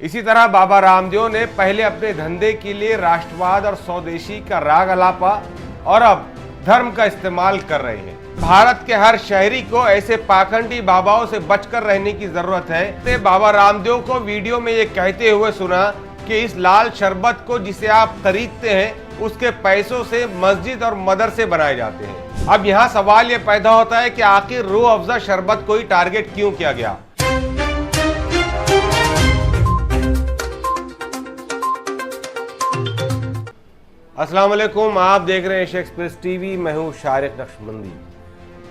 इसी तरह बाबा रामदेव ने पहले अपने धंधे के लिए राष्ट्रवाद और स्वदेशी का राग अलापा और अब धर्म का इस्तेमाल कर रहे हैं। भारत के हर शहरी को ऐसे पाखंडी बाबाओं से बचकर रहने की जरूरत है। बाबा रामदेव को वीडियो में ये कहते हुए सुना कि इस लाल शरबत को जिसे आप खरीदते हैं उसके पैसों से मस्जिद और मदरसे बनाए जाते हैं। अब यहाँ सवाल ये पैदा होता है कि आखिर रूह अफ़ज़ा शरबत को ही टारगेट क्यों किया गया। अस्सलाम वालेकुम, आप देख रहे हैं एशिया एक्सप्रेस टीवी। मैं हूं शारिक नक्शबंदी।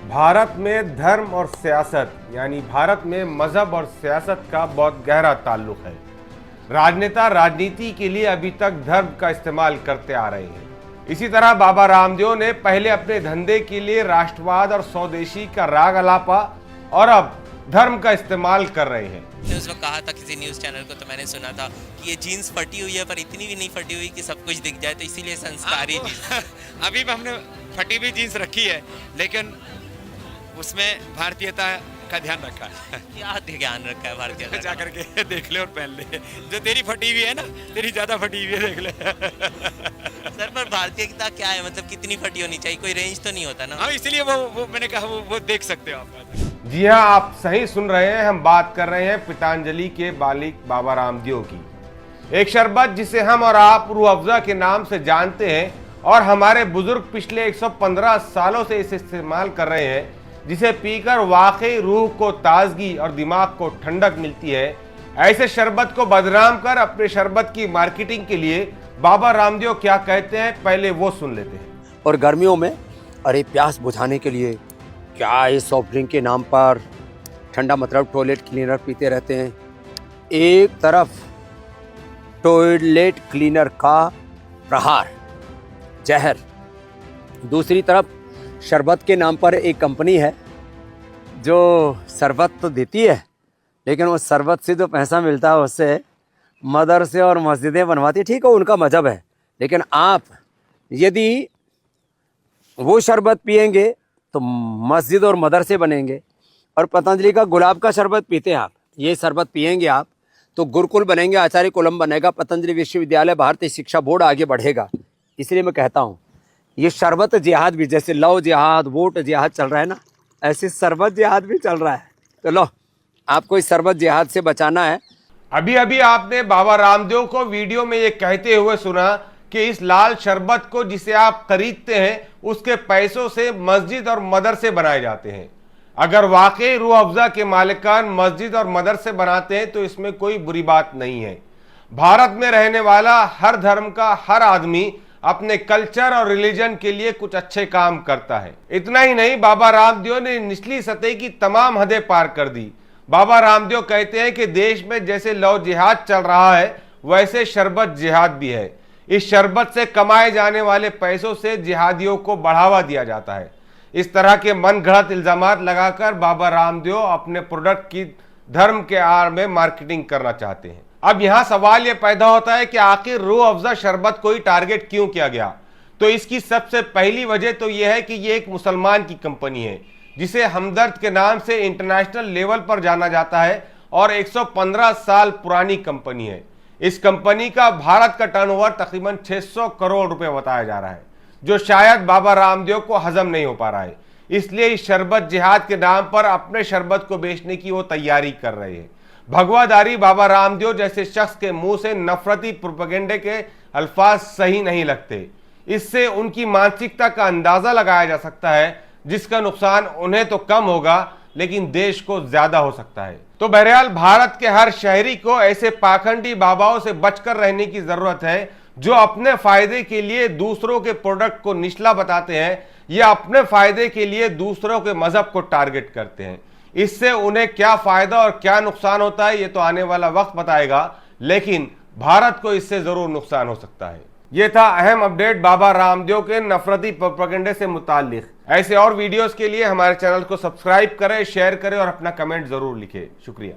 भारत में धर्म और सियासत यानी भारत में मजहब और सियासत का बहुत गहरा ताल्लुक है। राजनेता राजनीति के लिए अभी तक धर्म का इस्तेमाल करते आ रहे हैं। इसी तरह बाबा रामदेव ने पहले अपने धंधे के लिए राष्ट्रवाद और स्वदेशी का राग अलापा और अब धर्म का इस्तेमाल कर रहे हैं। उस वक्त कहा था किसी न्यूज़ चैनल को, तो मैंने सुना था कि ये जीन्स फटी हुई है पर इतनी भी नहीं फटी हुई कि सब कुछ दिख जाए, तो इसीलिए संस्कारी जीन्स। अभी भी हमने फटी हुई जीन्स रखी है, लेकिन उसमें भारतीयता का ध्यान रखा है। क्या ध्यान रखा है भारतीयता? जा करके देख ले और पहन ले। जो तेरी फटी हुई है ना, तेरी ज्यादा फटी हुई है, देख ले। सर पर भारतीयता क्या है, मतलब कितनी फटी होनी चाहिए? कोई रेंज तो नहीं होता ना? हाँ, इसलिए वो मैंने कहा वो देख सकते हो आप। जी हाँ, आप सही सुन रहे हैं। हम बात कर रहे हैं पतंजलि के मालिक बाबा रामदेव की। एक शरबत जिसे हम और आप रूह अफ़ज़ा के नाम से जानते हैं और हमारे बुजुर्ग पिछले 115 सालों से इसे इस्तेमाल कर रहे हैं, जिसे पीकर वाकई रूह को ताजगी और दिमाग को ठंडक मिलती है। ऐसे शरबत को बदनाम कर अपने शरबत की मार्केटिंग के लिए बाबा रामदेव क्या कहते हैं, पहले वो सुन लेते हैं। और गर्मियों में अरे प्यास बुझाने के लिए क्या इस सॉफ्ट ड्रिंक के नाम पर ठंडा मतलब टॉयलेट क्लीनर पीते रहते हैं। एक तरफ टॉयलेट क्लीनर का प्रहार जहर, दूसरी तरफ शरबत के नाम पर एक कंपनी है जो शरबत तो देती है, लेकिन उस शरबत से जो पैसा मिलता है उससे मदरसे और मस्जिदें बनवाती है। ठीक है, उनका मजहब है, लेकिन आप यदि वो शरबत पिएंगे तो मस्जिद और मदरसे बनेंगे। और पतंजलि का गुलाब का शरबत पीते हैं आप, ये शरबत पिएंगे आप तो गुरुकुल बनेंगे, आचार्य कुलम बनेगा, पतंजलि विश्वविद्यालय, भारतीय शिक्षा बोर्ड आगे बढ़ेगा। इसलिए मैं कहता हूँ ये शरबत जिहाद भी, जैसे लव जिहाद, वोट जिहाद चल रहा है ना, ऐसे शरबत जिहाद भी चल रहा है। तो लो, आपको इस शरबत जिहाद से बचाना है। अभी अभी आपने बाबा रामदेव को वीडियो में ये कहते हुए सुना कि इस लाल शरबत को जिसे आप खरीदते हैं उसके पैसों से मस्जिद और मदरसे बनाए जाते हैं। अगर वाकई रूह अफ़ज़ा के मालिकान मस्जिद और मदरसे बनाते हैं तो इसमें कोई बुरी बात नहीं है। भारत में रहने वाला हर धर्म का हर आदमी अपने कल्चर और रिलीजन के लिए कुछ अच्छे काम करता है। इतना ही नहीं, बाबा रामदेव ने निचली सतह की तमाम हदें पार कर दी। बाबा रामदेव कहते हैं कि देश में जैसे लव जिहाद चल रहा है वैसे शरबत जिहाद भी है। इस शरबत से कमाए जाने वाले पैसों से जिहादियों को बढ़ावा दिया जाता है। इस तरह के मनगढ़ंत इल्जामात लगाकर बाबा रामदेव अपने प्रोडक्ट की धर्म के आड़ में मार्केटिंग करना चाहते हैं। अब यहाँ सवाल ये पैदा होता है कि आखिर रूह अफ़ज़ा शरबत को ही टारगेट क्यों किया गया। तो इसकी सबसे पहली वजह तो यह है कि ये एक मुसलमान की कंपनी है जिसे हमदर्द के नाम से इंटरनेशनल लेवल पर जाना जाता है और 115 साल पुरानी कंपनी है। इस कंपनी का भारत का टर्नओवर तकरीबन 600 करोड़ रुपए बताया जा रहा है, जो शायद बाबा रामदेव को हजम नहीं हो पा रहा है। इसलिए इस शरबत जिहाद के नाम पर अपने शरबत को बेचने की वो तैयारी कर रहे हैं। भगवादारी बाबा रामदेव जैसे शख्स के मुंह से नफरती प्रोपेगेंडे के अल्फाज सही नहीं लगते। इससे उनकी मानसिकता का अंदाजा लगाया जा सकता है, जिसका नुकसान उन्हें तो कम होगा लेकिन देश को ज्यादा हो सकता है। तो बहरहाल भारत के हर शहरी को ऐसे पाखंडी बाबाओं से बचकर रहने की जरूरत है, जो अपने फायदे के लिए दूसरों के प्रोडक्ट को निचला बताते हैं या अपने फायदे के लिए दूसरों के मजहब को टारगेट करते हैं। इससे उन्हें क्या फायदा और क्या नुकसान होता है ये तो आने वाला वक्त बताएगा, लेकिन भारत को इससे जरूर नुकसान हो सकता है। ये था अहम अपडेट बाबा रामदेव के नफरती प्रोपेगेंडे से मुताल्लिक। ऐसे और वीडियोस के लिए हमारे चैनल को सब्सक्राइब करें, शेयर करें और अपना कमेंट जरूर लिखें। शुक्रिया।